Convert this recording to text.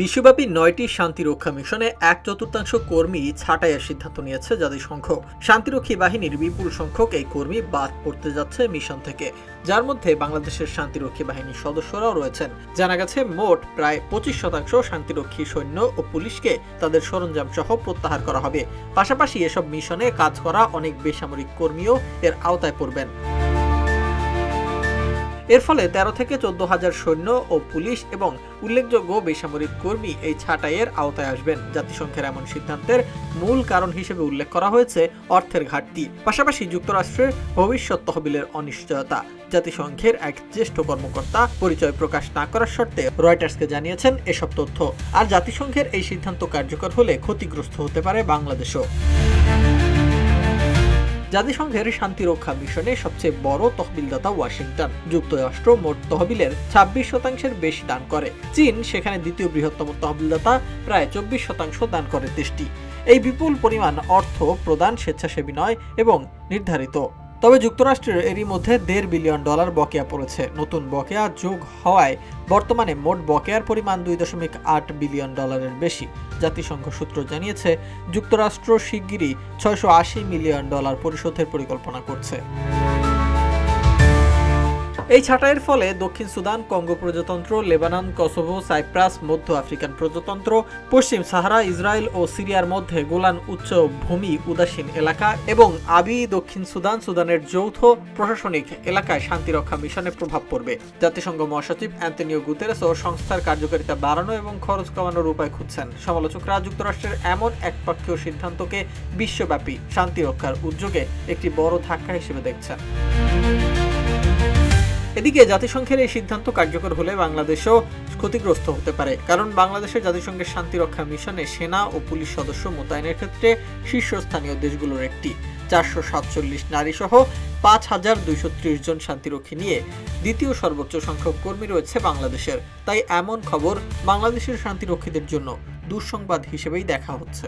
বিশ্বব্যাপী ৯টি শান্তিরক্ষা মিশনে ১/৪ কর্মী ছাঁটাইয়ের সিদ্ধান্ত নিয়েছে জাতিসংঘ। শান্তিরক্ষী বাহিনীর বিপুল সংখ্যক এই কর্মী বাদ পড়তে যাচ্ছে মিশন থেকে, যার মধ্যে বাংলাদেশের শান্তিরক্ষী বাহিনীর সদস্যরাও রয়েছেন। জানা গেছে মোট প্রায় ২৫% শান্তিরক্ষী সৈন্য ও পুলিশকে তাদের সরঞ্জাম সহ প্রত্যাহার করা হবে। পাশাপাশি এসব মিশনে কাজ করা অনেক বেসামরিক কর্মীও এর আওতায় পড়বেন। এর ফলে ১৩ থেকে ১৪,০০০ সৈন্য ও পুলিশ এবং উল্লেখযোগ্য বেসামরিক কর্মী এই ছাঁটাইয়ের আওতায় আসবেন। জাতিসংঘের এমন সিদ্ধান্তের মূল কারণ হিসেবে উল্লেখ করা হয়েছে অর্থের ঘাটতি, পাশাপাশি যুক্তরাষ্ট্রের ভবিষ্যৎ তহবিলের অনিশ্চয়তা। জাতিসংঘের এক জ্যেষ্ঠ কর্মকর্তা পরিচয় প্রকাশ না করার শর্তে রয়টার্সকে জানিয়েছেন এসব তথ্য। আর জাতিসংঘের এই সিদ্ধান্ত কার্যকর হলে ক্ষতিগ্রস্ত হতে পারে বাংলাদেশও। জাতিসংঘের শান্তিরক্ষা মিশনে সবচেয়ে বড় তহবিলদাতা ওয়াশিংটন। যুক্তরাষ্ট্র মোট তহবিলের ২৬% বেশি দান করে। চীন সেখানে দ্বিতীয় বৃহত্তম তহবিলদাতা, প্রায় ২৪% দান করে দেশটি। এই বিপুল পরিমাণ অর্থ প্রদান স্বেচ্ছাসেবী নয় এবং নির্ধারিত। তবে যুক্তরাষ্ট্রের এরই মধ্যে $১.৫ বিলিয়ন বকেয়া পড়েছে। নতুন বকেয়া যোগ হওয়ায় বর্তমানে মোট বকেয়ার পরিমাণ $২.৮ বিলিয়ন বেশি। জাতিসংঘ সূত্র জানিয়েছে, যুক্তরাষ্ট্র শিগগিরই $৬৮০ মিলিয়ন পরিশোধের পরিকল্পনা করছে। এই ছাঁটাইয়ের ফলে দক্ষিণ সুদান, কঙ্গো প্রজাতন্ত্র, লেবানন, কসোভো, সাইপ্রাস, মধ্য আফ্রিকান প্রজাতন্ত্র, পশ্চিম সাহারা, ইসরায়েল ও সিরিয়ার মধ্যে গোলান উচ্চ ভূমি উদাসীন এলাকা এবং আবি দক্ষিণ সুদান, সুদানের যৌথ প্রশাসনিক এলাকায় শান্তিরক্ষা মিশনে প্রভাব পড়বে। জাতিসংঘ মহাসচিব অ্যান্তোনিও গুতেরেস ও সংস্থার কার্যকারিতা বাড়ানো এবং খরচ কমানোর উপায় খুঁজছেন। সমালোচকরা যুক্তরাষ্ট্রের এমন একপক্ষীয় সিদ্ধান্তকে বিশ্বব্যাপী শান্তিরক্ষার উদ্যোগে একটি বড় ধাক্কা হিসেবে দেখছেন। এদিকে জাতিসংঘের এই সিদ্ধান্ত কার্যকর হলে বাংলাদেশও ক্ষতিগ্রস্ত হতে পারে, কারণ বাংলাদেশের জাতিসংঘের শান্তিরক্ষা মিশনে সেনা ও পুলিশ সদস্য মোতায়েনের ক্ষেত্রে শীর্ষস্থানীয় দেশগুলোর একটি। ৪৪৭ নারী সহ ৫,২৩০ জন শান্তিরক্ষী নিয়ে দ্বিতীয় সর্বোচ্চ সংখ্যক কর্মী রয়েছে বাংলাদেশের। তাই এমন খবর বাংলাদেশের শান্তিরক্ষীদের জন্য দুঃসংবাদ হিসেবেই দেখা হচ্ছে।